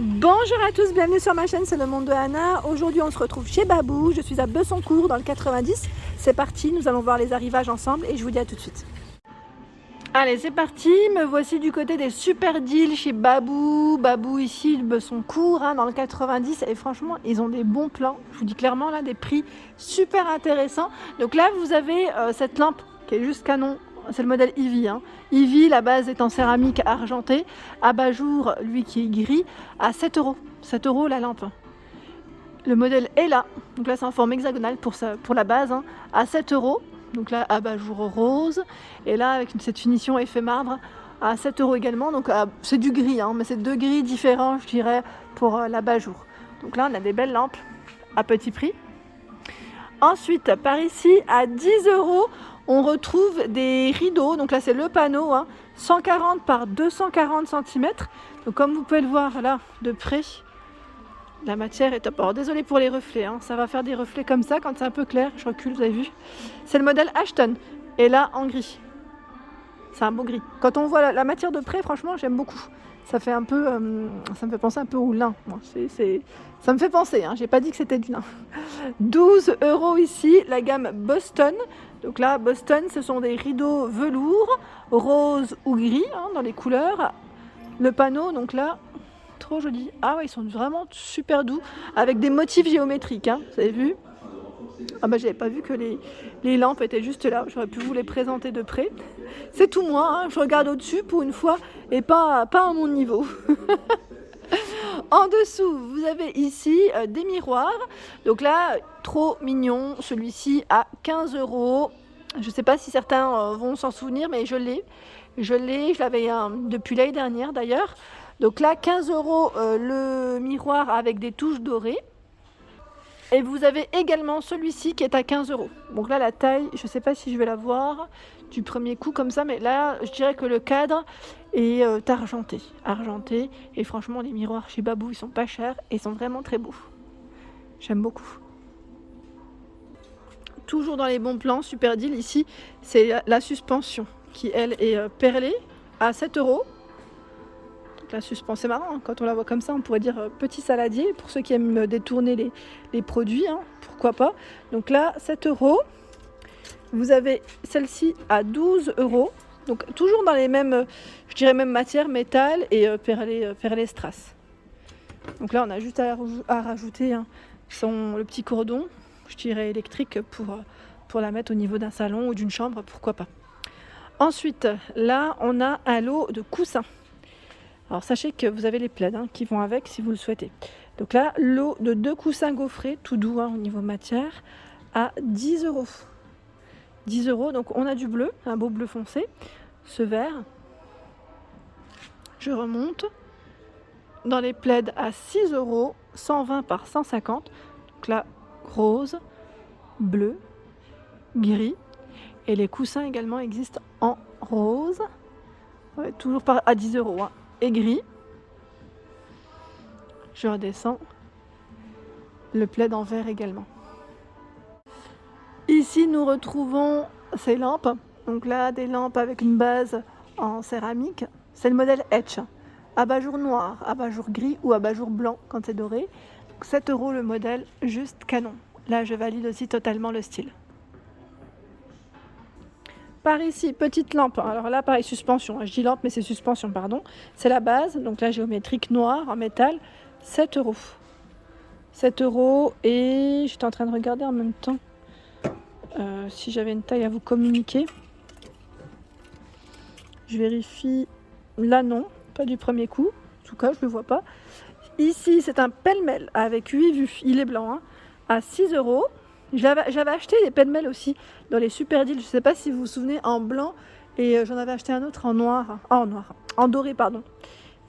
Bonjour à tous, bienvenue sur ma chaîne, c'est le monde de Anna. Aujourd'hui on se retrouve chez Babou, je suis à Bessancourt dans le 90. C'est parti, nous allons voir les arrivages ensemble et je vous dis à tout de suite. Allez, c'est parti, me voici du côté des super deals chez Babou. Babou ici de Bessancourt dans le 90 et franchement ils ont des bons plans. Je vous dis clairement là des prix super intéressants. Donc là vous avez cette lampe qui est juste canon. C'est le modèle Ivy. Ivy, la base est en céramique argentée. Abat-jour, lui qui est gris, à 7 €. 7 € la lampe. Le modèle est là. Donc là, c'est en forme hexagonale pour la base. À 7 €. Donc là, abat-jour rose. Et là, avec cette finition effet marbre, à 7 € également. Donc c'est du gris, mais c'est deux gris différents, je dirais, pour l'abat-jour. Donc là, on a des belles lampes à petit prix. Ensuite, par ici, à 10 €, on retrouve des rideaux. Donc là, c'est le panneau, 140 par 240 cm. Donc comme vous pouvez le voir là, de près, la matière est top. Alors désolé pour les reflets, ça va faire des reflets comme ça quand c'est un peu clair. Je recule, vous avez vu. C'est le modèle Ashton. Et là, en gris. C'est un beau gris. Quand on voit la matière de près, franchement, j'aime beaucoup. Ça fait un peu, ça me fait penser un peu au lin. Bon, ça me fait penser, j'ai pas dit que c'était du lin. 12 € ici, la gamme Boston. Donc là, Boston, ce sont des rideaux velours, rose ou gris, dans les couleurs. Le panneau, donc là, trop joli. Ah ouais, ils sont vraiment super doux, avec des motifs géométriques, vous avez vu? Ah bah j'avais pas vu que les lampes étaient juste là, j'aurais pu vous les présenter de près. C'est tout moi, je regarde au-dessus pour une fois et pas à mon niveau. En dessous, vous avez ici des miroirs. Donc là, trop mignon, celui-ci à 15 €. Je ne sais pas si certains vont s'en souvenir, mais je l'ai. Je l'avais depuis l'année dernière d'ailleurs. Donc là, 15 € le miroir avec des touches dorées. Et vous avez également celui-ci qui est à 15 €. Donc là, la taille, je ne sais pas si je vais la voir du premier coup comme ça, mais là, je dirais que le cadre est argenté. Argenté. Et franchement, les miroirs chez Babou, ils sont pas chers et ils sont vraiment très beaux. J'aime beaucoup. Toujours dans les bons plans, super deal. Ici, c'est la suspension qui, elle, est perlée à 7 €. La suspension, c'est marrant, quand on la voit comme ça, on pourrait dire petit saladier, pour ceux qui aiment détourner les produits, pourquoi pas. Donc là, 7 €. Vous avez celle-ci à 12 €. Donc toujours dans les mêmes, je dirais même matières, métal et perlé strass. Donc là, on a juste à rajouter le petit cordon, je dirais électrique, pour la mettre au niveau d'un salon ou d'une chambre, pourquoi pas. Ensuite, là, on a un lot de coussins. Alors sachez que vous avez les plaids qui vont avec si vous le souhaitez. Donc là, lot de 2 coussins gaufrés, tout doux au niveau matière, à 10 €. 10 €, donc on a du bleu, un beau bleu foncé, ce vert. Je remonte. Dans les plaids à 6 €, 120 par 150. Donc là, rose, bleu, gris. Et les coussins également existent en rose. Ouais, toujours à 10 € et gris. Je redescends. Le plaid en vert également. Ici, nous retrouvons ces lampes. Donc là, des lampes avec une base en céramique. C'est le modèle Etch. Abat-jour noir, abat-jour gris ou abat-jour blanc quand c'est doré. Donc 7 € le modèle, juste canon. Là, je valide aussi totalement le style. Par ici, petite lampe. Alors là, pareil, suspension. Je dis lampe, mais c'est suspension, pardon. C'est la base. Donc là, géométrique noire en métal. 7 €. 7 € et j'étais en train de regarder en même temps si j'avais une taille à vous communiquer. Je vérifie. Là, non. Pas du premier coup. En tout cas, je ne le vois pas. Ici, c'est un pêle-mêle avec 8 vues. Il est blanc. À 6 €. J'avais acheté des pêle-mêle aussi dans les super deals. Je ne sais pas si vous vous souvenez, en blanc. Et j'en avais acheté un autre en noir. En doré, pardon.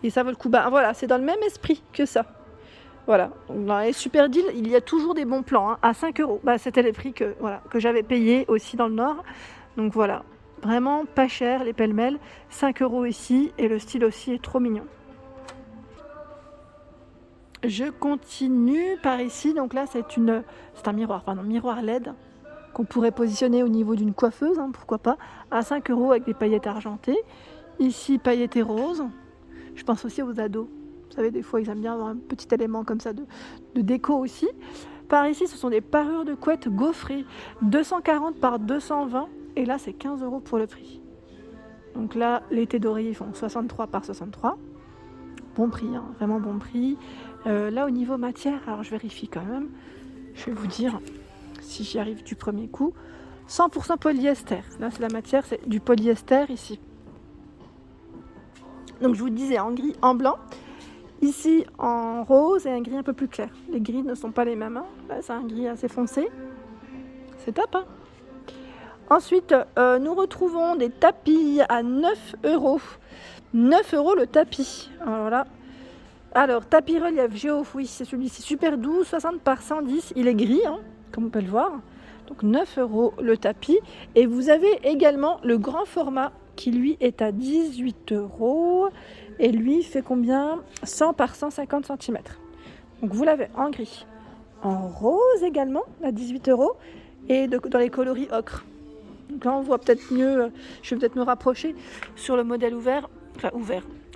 Et ça vaut le coup. Voilà, c'est dans le même esprit que ça. Voilà. Donc, dans les super deals, il y a toujours des bons plans. À 5 €. C'était les prix que j'avais payé aussi dans le Nord. Donc voilà. Vraiment pas cher les pêle-mêle. 5 € ici. Et le style aussi est trop mignon. Je continue par ici, donc là c'est un miroir LED qu'on pourrait positionner au niveau d'une coiffeuse, pourquoi pas, à 5 € avec des paillettes argentées. Ici paillettes et roses, je pense aussi aux ados, Vous savez, des fois, ils aiment bien avoir un petit élément comme ça de déco aussi. Par ici, ce sont des parures de couettes gaufrées, 240 par 220. Et là, c'est 15 € pour le prix. Donc là, les thés dorés, ils font 63 par 63. Bon prix, hein, vraiment bon prix. Là, au niveau matière, alors je vérifie quand même. Je vais vous dire si j'y arrive du premier coup. 100% polyester. Là, c'est la matière, c'est du polyester ici. Donc, je vous disais en gris, en blanc. Ici, en rose et un gris un peu plus clair. Les gris ne sont pas les mêmes. Hein. Là, c'est un gris assez foncé. C'est top, hein. Ensuite, nous retrouvons des tapis à 9 €. 9 € le tapis. Alors là. Alors, tapis relief géo, oui, c'est celui-ci, super doux, 60 par 110. Il est gris, hein, comme vous pouvez le voir. Donc 9 € le tapis. Et vous avez également le grand format qui, lui, est à 18 €. Et lui, fait combien? 100 par 150 cm. Donc vous l'avez en gris. En rose également, à 18 €. Et dans les coloris ocre. Donc là, on voit peut-être mieux, je vais peut-être me rapprocher sur le modèle ouvert,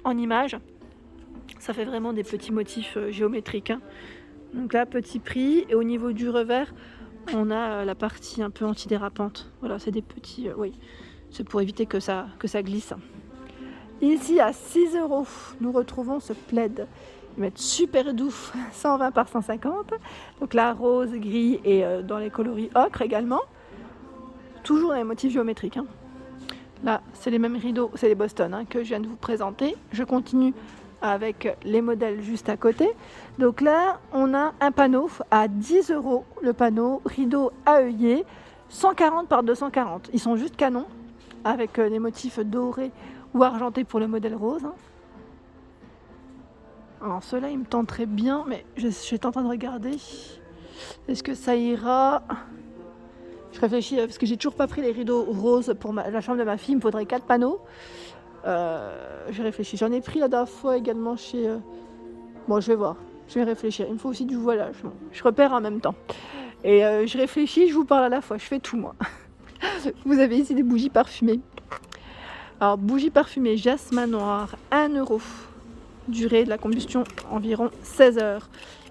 en image. Ça fait vraiment des petits motifs géométriques. Hein. Donc là, petit prix. Et au niveau du revers, on a la partie un peu antidérapante. Voilà, c'est des petits... oui, c'est pour éviter que ça glisse. Ici, à 6 €, nous retrouvons ce plaid. Ils mettent super doux, 120 par 150. Donc là, rose, gris et dans les coloris ocre également. Toujours dans les motifs géométriques. Hein. Là, c'est les mêmes rideaux, c'est les Boston hein, que je viens de vous présenter. Je continue avec les modèles juste à côté. Donc là, on a un panneau à 10 €. Le panneau rideau à œillet, 140 par 240. Ils sont juste canons, avec les motifs dorés ou argentés pour le modèle rose. Hein. Alors ceux-là, ils me tenteraient bien, mais je suis en train de regarder. Est-ce que ça ira? Je réfléchis, parce que j'ai toujours pas pris les rideaux roses pour la chambre de ma fille. Il me faudrait 4 panneaux. Je réfléchis. J'en ai pris la dernière fois également chez... Bon, je vais voir. Je vais réfléchir. Il me faut aussi du voilage. Bon, je repère en même temps. Et je réfléchis, je vous parle à la fois. Je fais tout, moi. Vous avez ici des bougies parfumées. Alors, bougies parfumées jasmin noir, 1 €. Durée de la combustion, environ 16 heures.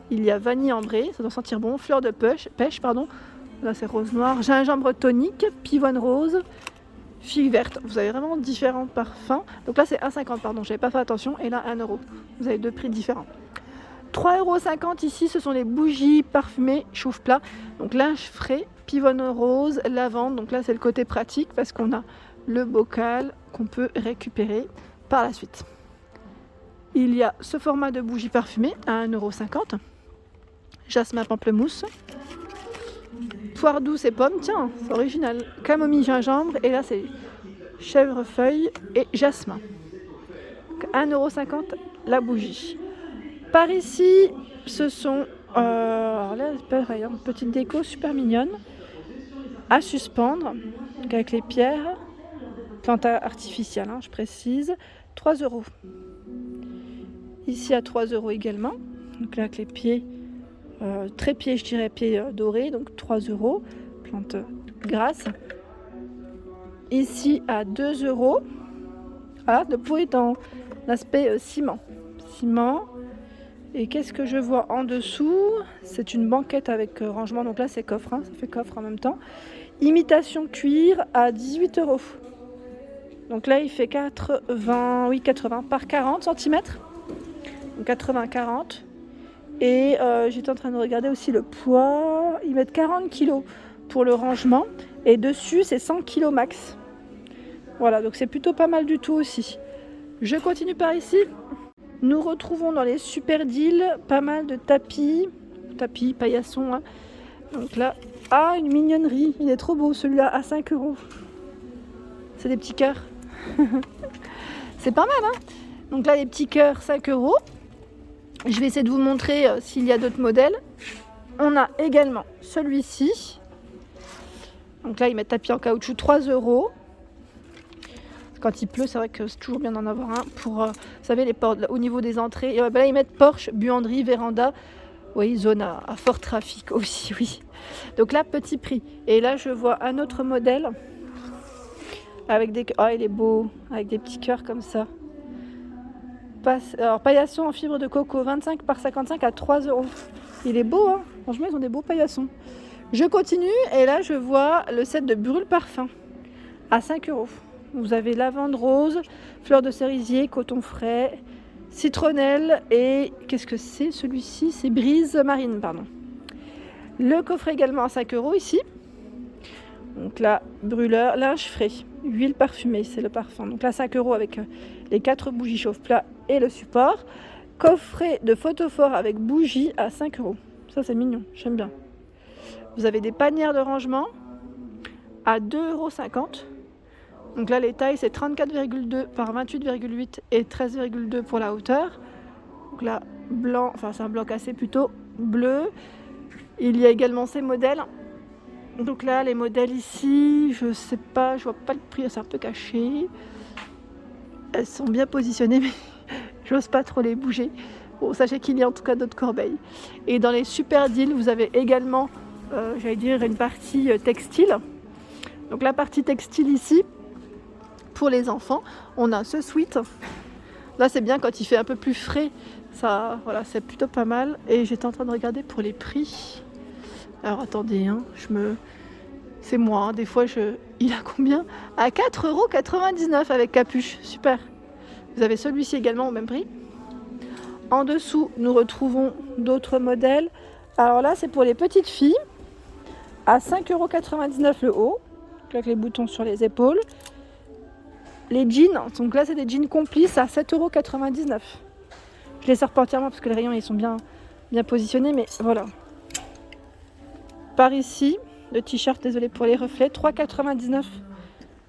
Il y a vanille ambrée, ça doit sentir bon. Fleur de pêche, pardon. Là, c'est rose noir. Gingembre tonique, pivoine rose, figue verte. Vous avez vraiment différents parfums. Donc là, c'est 1,50 €, pardon. J'avais pas fait attention. Et là, 1 €. Vous avez deux prix différents. 3,50 € ici, ce sont les bougies parfumées chauffe-plat. Donc linge frais, pivoine rose, lavande. Donc là, c'est le côté pratique parce qu'on a le bocal qu'on peut récupérer par la suite. Il y a ce format de bougie parfumée à 1,50 €. Jasmin pamplemousse. Poire douce et pomme, tiens, c'est original. Camomille gingembre et là c'est chèvrefeuille et jasmin. 1,50 € la bougie. Par ici, ce sont alors là, c'est pareil, une petite déco super mignonne à suspendre avec les pierres, plante artificielle, hein, je précise. 3 €. Ici à 3 € également. Donc là avec les pieds. Trépied, je dirais pied doré, donc 3 €, plante grasse. Ici à 2 €. Ah, le pot est dans l'aspect ciment. Et qu'est-ce que je vois en dessous? C'est une banquette avec rangement, donc là c'est coffre, hein, ça fait coffre en même temps. Imitation cuir à 18 €. Donc là il fait 80 par 40 cm. Donc 80-40. Et j'étais en train de regarder aussi le poids. Ils mettent 40 kg pour le rangement. Et dessus, c'est 100 kg max. Voilà, donc c'est plutôt pas mal du tout aussi. Je continue par ici. Nous retrouvons dans les super deals pas mal de tapis, paillassons. Hein. Donc là, une mignonnerie. Il est trop beau celui-là à 5 €. C'est des petits cœurs. C'est pas mal, hein. Donc là, les petits cœurs, 5 €. Je vais essayer de vous montrer s'il y a d'autres modèles. On a également celui-ci. Donc là, ils mettent tapis en caoutchouc, 3 €. Quand il pleut, c'est vrai que c'est toujours bien d'en avoir un pour, vous savez, les portes, là, au niveau des entrées. Et là, ils mettent porche, buanderie, véranda. Oui, zone à fort trafic aussi, oui. Donc là, petit prix. Et là, je vois un autre modèle avec des... il est beau, avec des petits cœurs comme ça. Alors, paillasson en fibre de coco, 25 par 55 à 3 €. Il est beau, hein. Franchement, ils ont des beaux paillassons. Je continue et là, je vois le set de Brûle Parfum à 5 €. Vous avez lavande rose, fleur de cerisier, coton frais, citronnelle et qu'est-ce que c'est celui-ci? C'est brise marine, pardon. Le coffret également à 5 € ici. Donc là, brûleur, linge frais, huile parfumée, c'est le parfum. Donc là, 5 € avec les 4 bougies chauffe-plat et le support. Coffret de photophore avec bougies à 5 €. Ça, c'est mignon, j'aime bien. Vous avez des panières de rangement à 2,50 €. Donc là, les tailles, c'est 34,2 par 28,8 et 13,2 pour la hauteur. Donc là, blanc, enfin c'est un blanc cassé plutôt, bleu. Il y a également ces modèles. Donc là, les modèles ici, je sais pas, je vois pas le prix, c'est un peu caché. Elles sont bien positionnées, mais j'ose pas trop les bouger. Bon, sachez qu'il y a en tout cas d'autres corbeilles. Et dans les super deals, vous avez également, j'allais dire, une partie textile. Donc la partie textile ici, pour les enfants, on a ce sweat. Là, c'est bien quand il fait un peu plus frais. Ça, voilà, c'est plutôt pas mal. Et j'étais en train de regarder pour les prix. Alors attendez, hein, c'est moi, hein, des fois il a combien? À 4,99 € avec capuche, super. Vous avez celui-ci également au même prix. En dessous, nous retrouvons d'autres modèles. Alors là, c'est pour les petites filles, à 5,99 € le haut, avec les boutons sur les épaules. Les jeans, donc là c'est des jeans complices à 7,99 €. Je les sors pas entièrement parce que les rayons ils sont bien positionnés, mais voilà. Par ici, le t-shirt, désolé pour les reflets, 3,99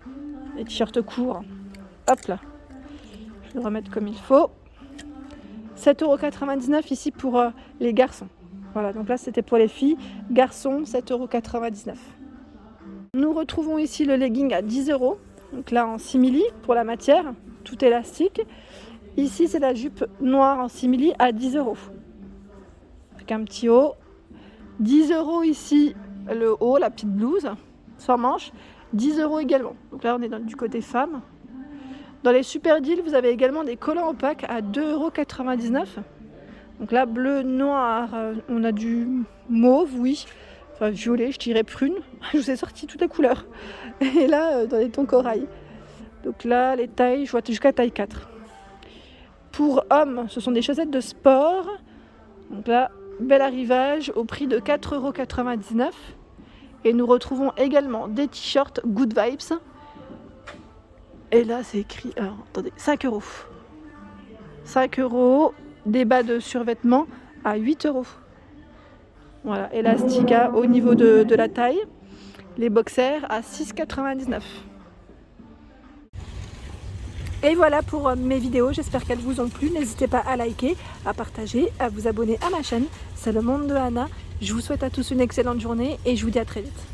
€. Les t-shirts courts. Hop là. Je vais le remettre comme il faut. 7,99 € ici pour les garçons. Voilà, donc là c'était pour les filles. Garçons, 7,99 €. Nous retrouvons ici le legging à 10 €. Donc là en simili pour la matière, tout élastique. Ici c'est la jupe noire en simili à 10 €. Avec un petit haut. 10 € ici le haut, la petite blouse, sans manches. 10 € également. Donc là on est du côté femme. Dans les super deals, vous avez également des collants opaques à 2,99 €. Donc là bleu, noir, on a du mauve, oui. Enfin violet, je dirais prune. Je vous ai sorti toutes les couleurs. Et là, dans les tons corail. Donc là, les tailles, je vois jusqu'à taille 4. Pour hommes, ce sont des chaussettes de sport. Donc là, bel arrivage au prix de 4,99 €. Et nous retrouvons également des t-shirts Good Vibes. Et là, c'est écrit, alors, attendez, 5 €. 5 €, des bas de survêtement à 8 €. Voilà, Elastica au niveau de la taille. Les boxers à 6,99 €. Et voilà pour mes vidéos, j'espère qu'elles vous ont plu. N'hésitez pas à liker, à partager, à vous abonner à ma chaîne. C'est le monde de Anna. Je vous souhaite à tous une excellente journée et je vous dis à très vite.